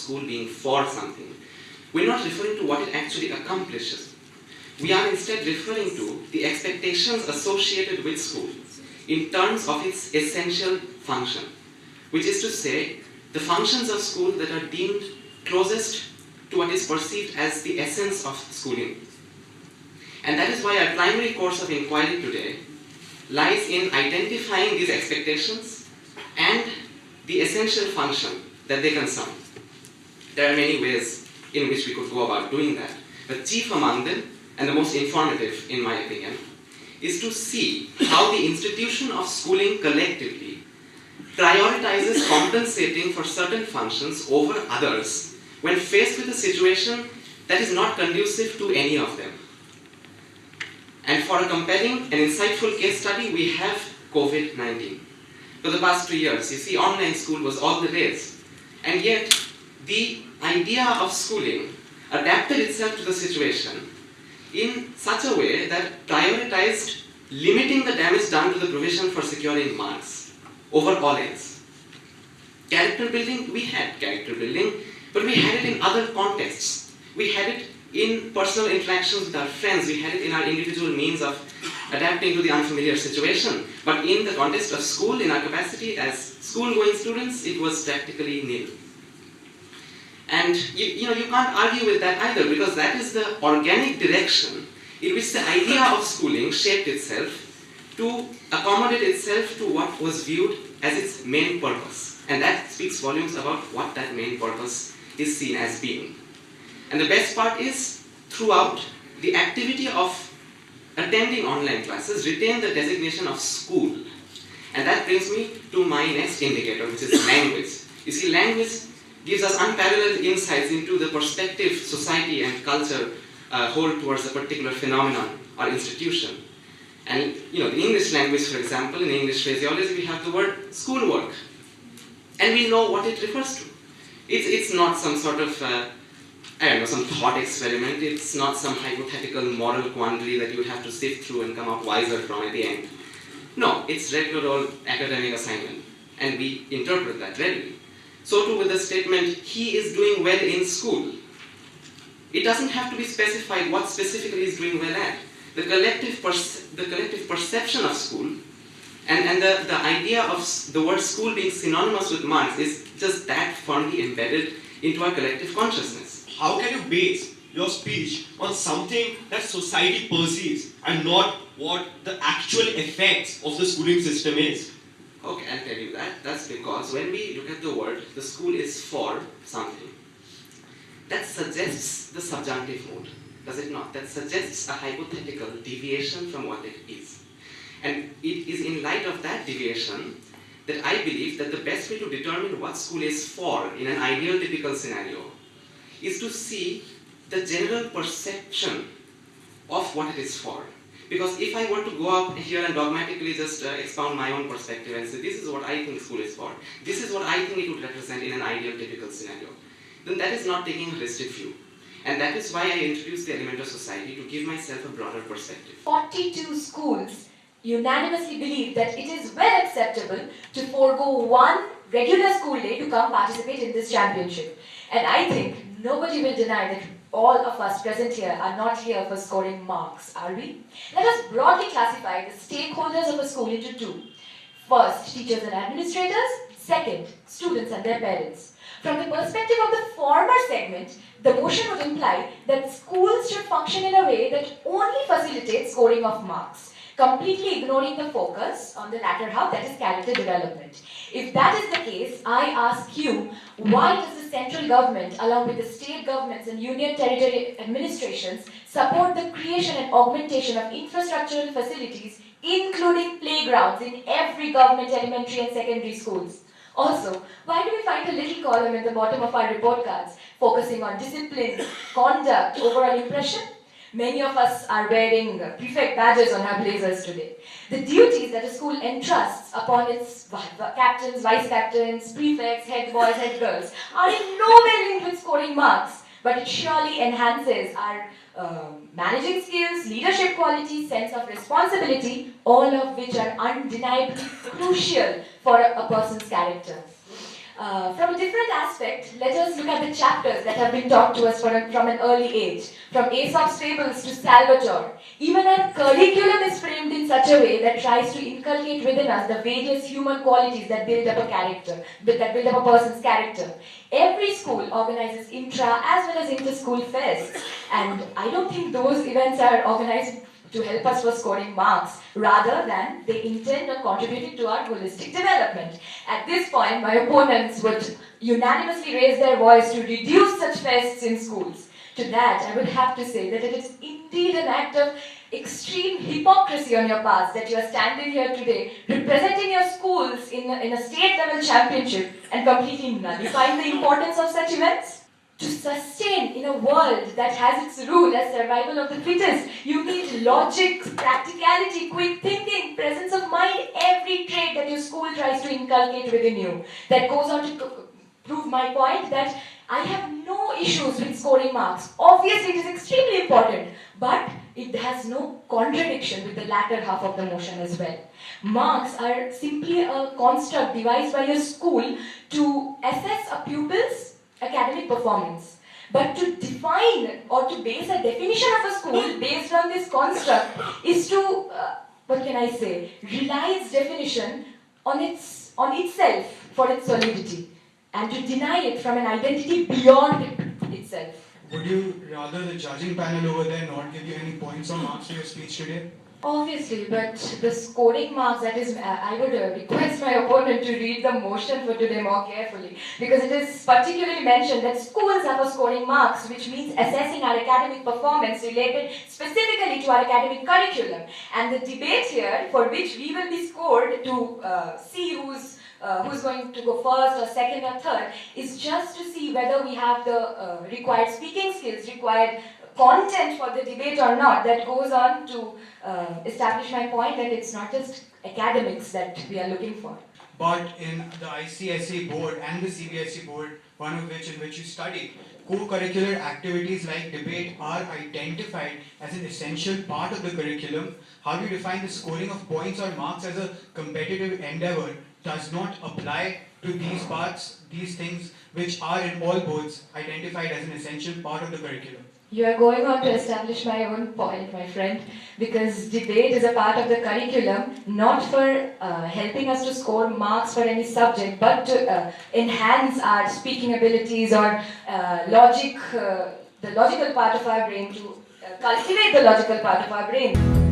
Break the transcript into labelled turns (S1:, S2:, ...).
S1: school being for something, we're not referring to what it actually accomplishes. We are instead referring to the expectations associated with school in terms of its essential function, which is to say, the functions of school that are deemed closest to what is perceived as the essence of schooling. And that is why our primary course of inquiry today lies in identifying these expectations and the essential function that they concern. There are many ways in which we could go about doing that, but chief among them, and the most informative in my opinion, is to see how the institution of schooling collectively prioritizes compensating for certain functions over others when faced with a situation that is not conducive to any of them. And for a compelling and insightful case study, we have COVID-19. For the past 2 years, you see, online school was all the rage. And yet, the idea of schooling adapted itself to the situation in such a way that prioritized limiting the damage done to the provision for securing marks over all else. Character building, we had character building, but we had it in other contexts. We had it in personal interactions with our friends. We had it in our individual means of adapting to the unfamiliar situation. But in the context of school, in our capacity as school-going students, it was practically nil. And you can't argue with that either, because that is the organic direction in which the idea of schooling shaped itself to accommodate itself to what was viewed as its main purpose. And that speaks volumes about what that main purpose is seen as being. And the best part is, throughout, the activity of attending online classes retained the designation of school. And that brings me to my next indicator, which is language. You see, language gives us unparalleled insights into the perspective society and culture hold towards a particular phenomenon or institution. And the English language, for example, in English phraseology, we have the word schoolwork. And we know what it refers to. It's not some sort of some thought experiment. It's not some hypothetical moral quandary that you would have to sift through and come out wiser from at the end. No, it's regular old academic assignment, and we interpret that readily. So too with the statement, he is doing well in school. It doesn't have to be specified what specifically is doing well at. The collective perception of school and the idea of the word school being synonymous with marks is just that firmly embedded into our collective consciousness.
S2: How can you base your speech on something that society perceives and not what the actual effects of the schooling system is?
S1: Okay, I'll tell you that. That's because when we look at the word, the school is for something, that suggests the subjunctive mode, does it not? That suggests a hypothetical deviation from what it is. And it is in light of that deviation that I believe that the best way to determine what school is for in an ideal typical scenario is to see the general perception of what it is for. Because if I were to go up here and dogmatically just expound my own perspective and say, this is what I think school is for, this is what I think it would represent in an ideal typical scenario, then that is not taking a holistic view. And that is why I introduced the element of society, to give myself a broader perspective.
S3: 42 schools unanimously believe that it is well acceptable to forego one regular school day to come participate in this championship. And I think nobody will deny that all of us present here are not here for scoring marks, are we? Let us broadly classify the stakeholders of a school into two. First, teachers and administrators. Second, students and their parents. From the perspective of the former segment, the motion would imply that schools should function in a way that only facilitates scoring of marks, completely ignoring the focus on the latter half, that is character development. If that is the case, I ask you, why does the central government, along with the state governments and union territory administrations, support the creation and augmentation of infrastructural facilities, including playgrounds, in every government elementary and secondary schools? Also, why do we find a little column at the bottom of our report cards focusing on discipline, conduct, overall impression? Many of us are wearing prefect badges on our blazers today. The duties that a school entrusts upon its captains, vice captains, prefects, head boys, head girls are in no way linked with scoring marks, but it surely enhances our managing skills, leadership qualities, sense of responsibility, all of which are undeniably crucial for a person's character. From a different aspect, let us look at the chapters that have been taught to us from an early age, from Aesop's fables to Salvatore. Even our curriculum is framed in such a way that tries to inculcate within us the various human qualities that build up a character, that build up a person's character. Every school organizes intra as well as inter-school fests, and I don't think those events are organized to help us for scoring marks, rather than they intend on contributing to our holistic development. At this point, my opponents would unanimously raise their voice to reduce such fests in schools. To that, I would have to say that it is indeed an act of extreme hypocrisy on your part that you are standing here today representing your schools in a state level championship and completely nullifying the importance of such events. To sustain in a world that has its rule as survival of the fittest, you need logic, practicality, quick thinking, presence of mind, every trait that your school tries to inculcate within you. That goes on to prove my point that I have no issues with scoring marks. Obviously, it is extremely important, but it has no contradiction with the latter half of the motion as well. Marks are simply a construct devised by a school to assess a pupil's academic performance. But to define or to base a definition of a school based on this construct is to, rely its definition on itself for its solidity, and to deny it from an identity beyond itself.
S4: Would you rather the judging panel over there not give you any points or marks for your speech today?
S3: Obviously, but the scoring marks, that is, I would request my opponent to read the motion for today more carefully, because it is particularly mentioned that schools have a scoring marks, which means assessing our academic performance related specifically to our academic curriculum. And the debate here, for which we will be scored to see who's going to go first or second or third, is just to see whether we have the required speaking skills, required content for the debate or not. That goes on to establish my point that it's not just academics that we are looking for.
S4: But in the ICSE board and the CBSE board, one of which in which you study, co-curricular activities like debate are identified as an essential part of the curriculum. How do you define the scoring of points or marks as a competitive endeavor does not apply to these parts, these things which are in all boards identified as an essential part of the curriculum?
S3: You are going on to establish my own point, my friend, because debate is a part of the curriculum, not for helping us to score marks for any subject, but to enhance our speaking abilities or the logical part of our brain, to cultivate the logical part of our brain.